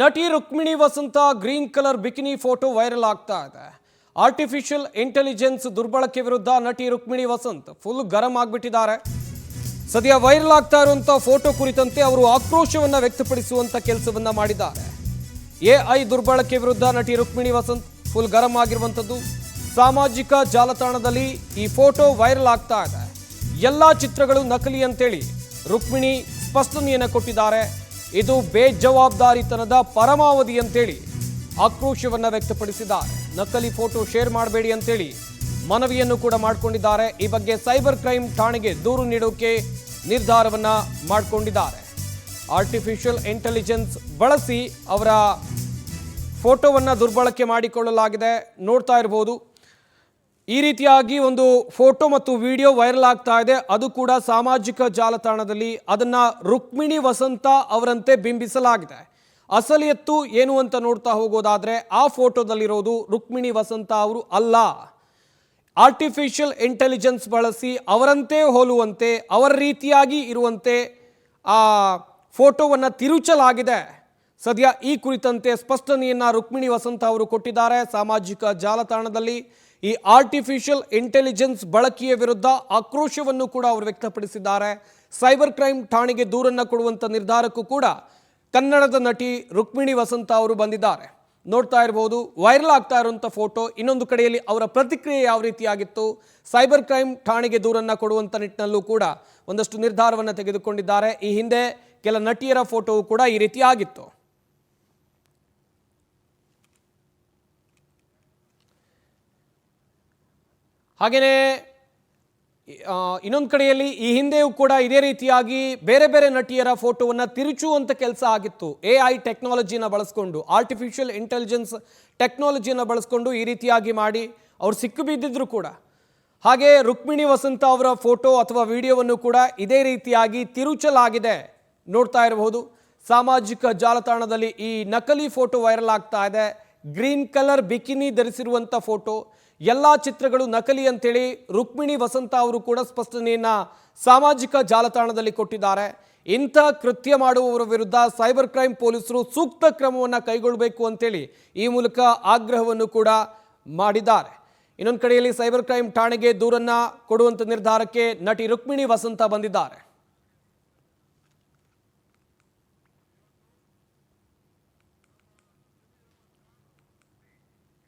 ನಟಿ Rukmini Vasanta green colour bikini photo viral ಆಗ್ತಾ ಇದೆ. ಆರ್ಟಿಫಿಷಿಯಲ್ ಇಂಟೆಲಿಜೆನ್ಸ್ ದುರ್ಬಳಕೆ ವಿರುದ್ಧ ನಟಿ ರುಕ್ಮಿಣಿ ವಸಂತ್ ಫುಲ್ ಗರಂ ಆಗಿಬಿಟ್ಟಿದ್ದಾರೆ. ಸದ್ಯ ವೈರಲ್ ಆಗ್ತಾ ಇರುವಂತ ಫೋಟೋ ಕುರಿತಂತೆ ಅವರು ಆಕ್ರೋಶವನ್ನ ವ್ಯಕ್ತಪಡಿಸುವಂತ ಕೆಲಸವನ್ನ ಮಾಡಿದ್ದಾರೆ. ಎಐ ದುರ್ಬಳಕೆ ವಿರುದ್ಧ ನಟಿ ರುಕ್ಮಿಣಿ ವಸಂತ್ ಫುಲ್ ಗರಂ ಆಗಿರುವಂತದ್ದು. ಸಾಮಾಜಿಕ ಜಾಲತಾಣದಲ್ಲಿ ಈ ಫೋಟೋ ವೈರಲ್ ಆಗ್ತಾ ಇದೆ. ಎಲ್ಲಾ ಚಿತ್ರಗಳು ನಕಲಿ ಅಂತೇಳಿ ರುಕ್ಮಿಣಿ ಸ್ಪಷ್ಟನೆಯನ್ನು ಕೊಟ್ಟಿದ್ದಾರೆ. ಇದು ಬೇಜವಾಬ್ದಾರಿತನದ ಪರಮಾವಧಿ ಅಂತೇಳಿ ಆಕ್ರೋಶವನ್ನ ವ್ಯಕ್ತಪಡಿಸಿದ್ದಾರೆ. ನಕಲಿ ಫೋಟೋ ಶೇರ್ ಮಾಡಬೇಡಿ ಅಂತೇಳಿ ಮನವಿಯನ್ನು ಕೂಡ ಮಾಡಿಕೊಂಡಿದ್ದಾರೆ. ಈ ಬಗ್ಗೆ ಸೈಬರ್ ಕ್ರೈಮ್ ಠಾಣೆಗೆ ದೂರು ನೀಡೋಕೆ ನಿರ್ಧಾರವನ್ನ ಮಾಡಿಕೊಂಡಿದ್ದಾರೆ. ಆರ್ಟಿಫಿಷಿಯಲ್ ಇಂಟೆಲಿಜೆನ್ಸ್ ಬಳಸಿ ಅವರ ಫೋಟೋವನ್ನ ದುರ್ಬಳಕೆ ಮಾಡಿಕೊಳ್ಳಲಾಗಿದೆ. ನೋಡ್ತಾ ಇರಬಹುದು, ಈ ರೀತಿಯಾಗಿ ಒಂದು ಫೋಟೋ ಮತ್ತು ವಿಡಿಯೋ ವೈರಲ್ ಆಗ್ತಾ ಇದೆ. ಅದು ಕೂಡ ಸಾಮಾಜಿಕ ಜಾಲತಾಣದಲ್ಲಿ. ಅದನ್ನ ರುಕ್ಮಿಣಿ ವಸಂತ ಅವರಂತೆ ಬಿಂಬಿಸಲಾಗಿದೆ. ಅಸಲಿಯತ್ತು ಏನು ಅಂತ ನೋಡ್ತಾ ಹೋಗೋದಾದ್ರೆ ಆ ಫೋಟೋದಲ್ಲಿರೋದು ರುಕ್ಮಿಣಿ ವಸಂತ ಅವರು ಅಲ್ಲ. ಆರ್ಟಿಫಿಷಿಯಲ್ ಇಂಟೆಲಿಜೆನ್ಸ್ ಬಳಸಿ ಅವರಂತೆ ಹೋಲುವಂತೆ, ಅವರ ರೀತಿಯಾಗಿ ಇರುವಂತೆ ಆ ಫೋಟೋವನ್ನು ತಿರುಚಲಾಗಿದೆ. ಸದ್ಯ ಈ ಕುರಿತಂತೆ ಸ್ಪಷ್ಟನೆಯನ್ನ ರುಕ್ಮಿಣಿ ವಸಂತ ಅವರು ಕೊಟ್ಟಿದ್ದಾರೆ. ಸಾಮಾಜಿಕ ಜಾಲತಾಣದಲ್ಲಿ ಈ ಆರ್ಟಿಫಿಷಿಯಲ್ ಇಂಟೆಲಿಜೆನ್ಸ್ ಬಳಕೆಯ ವಿರುದ್ಧ ಆಕ್ರೋಶವನ್ನು ಕೂಡ ಅವರು ವ್ಯಕ್ತಪಡಿಸಿದ್ದಾರೆ. ಸೈಬರ್ ಕ್ರೈಮ್ ಠಾಣೆಗೆ ದೂರನ್ನು ಕೊಡುವಂಥ ನಿರ್ಧಾರಕ್ಕೂ ಕೂಡ ಕನ್ನಡದ ನಟಿ ರುಕ್ಮಿಣಿ ವಸಂತ ಅವರು ಬಂದಿದ್ದಾರೆ. ನೋಡ್ತಾ ಇರಬಹುದು, ವೈರಲ್ ಆಗ್ತಾ ಇರುವಂಥ ಫೋಟೋ. ಇನ್ನೊಂದು ಕಡೆಯಲ್ಲಿ ಅವರ ಪ್ರತಿಕ್ರಿಯೆ ಯಾವ ರೀತಿಯಾಗಿತ್ತು, ಸೈಬರ್ ಕ್ರೈಮ್ ಠಾಣೆಗೆ ದೂರನ್ನು ಕೊಡುವಂಥ ನಿಟ್ಟಿನಲ್ಲೂ ಕೂಡ ಒಂದಷ್ಟು ನಿರ್ಧಾರವನ್ನು ತೆಗೆದುಕೊಂಡಿದ್ದಾರೆ. ಈ ಹಿಂದೆ ಕೆಲ ನಟಿಯರ ಫೋಟೋವು ಕೂಡ ಈ ರೀತಿ ಆಗಿತ್ತು. ಹಾಗೆಯೇ ಇನ್ನೊಂದು ಕಡೆಯಲ್ಲಿ ಈ ಹಿಂದೆಯೂ ಕೂಡ ಇದೇ ರೀತಿಯಾಗಿ ಬೇರೆ ಬೇರೆ ನಟಿಯರ ಫೋಟೋವನ್ನು ತಿರುಚುವಂಥ ಕೆಲಸ ಆಗಿತ್ತು. ಎಐ ಟೆಕ್ನಾಲಜಿನ ಬಳಸ್ಕೊಂಡು, ಆರ್ಟಿಫಿಷಿಯಲ್ ಇಂಟೆಲಿಜೆನ್ಸ್ ಟೆಕ್ನಾಲಜಿಯನ್ನು ಬಳಸ್ಕೊಂಡು ಈ ರೀತಿಯಾಗಿ ಮಾಡಿ ಅವ್ರು ಸಿಕ್ಕು ಬಿದ್ದಿದ್ರು ಕೂಡ. ಹಾಗೆ ರುಕ್ಮಿಣಿ ವಸಂತ ಅವರ ಫೋಟೋ ಅಥವಾ ವಿಡಿಯೋವನ್ನು ಕೂಡ ಇದೇ ರೀತಿಯಾಗಿ ತಿರುಚಲಾಗಿದೆ. ನೋಡ್ತಾ ಇರಬಹುದು, ಸಾಮಾಜಿಕ ಜಾಲತಾಣದಲ್ಲಿ ಈ ನಕಲಿ ಫೋಟೋ ವೈರಲ್ ಆಗ್ತಾ ಇದೆ. ಗ್ರೀನ್ ಕಲರ್ ಬಿಕಿನಿ ಧರಿಸಿರುವಂಥ ಫೋಟೋ. ಎಲ್ಲ ಚಿತ್ರಗಳು ನಕಲಿ ಅಂತೇಳಿ ರುಕ್ಮಿಣಿ ವಸಂತ ಅವರು ಕೂಡ ಸ್ಪಷ್ಟನೆಯನ್ನ ಸಾಮಾಜಿಕ ಜಾಲತಾಣದಲ್ಲಿ ಕೊಟ್ಟಿದ್ದಾರೆ. ಇಂಥ ಕೃತ್ಯ ಮಾಡುವವರ ವಿರುದ್ಧ ಸೈಬರ್ ಕ್ರೈಮ್ ಪೊಲೀಸರು ಸೂಕ್ತ ಕ್ರಮವನ್ನು ಕೈಗೊಳ್ಳಬೇಕು ಅಂತೇಳಿ ಈ ಮೂಲಕ ಆಗ್ರಹವನ್ನು ಕೂಡ ಮಾಡಿದ್ದಾರೆ. ಇನ್ನೊಂದು ಕಡೆಯಲ್ಲಿ ಸೈಬರ್ ಕ್ರೈಮ್ ಠಾಣೆಗೆ ದೂರನ್ನ ಕೊಡುವಂಥ ನಿರ್ಧಾರಕ್ಕೆ ನಟಿ ರುಕ್ಮಿಣಿ ವಸಂತ ಬಂದಿದ್ದಾರೆ.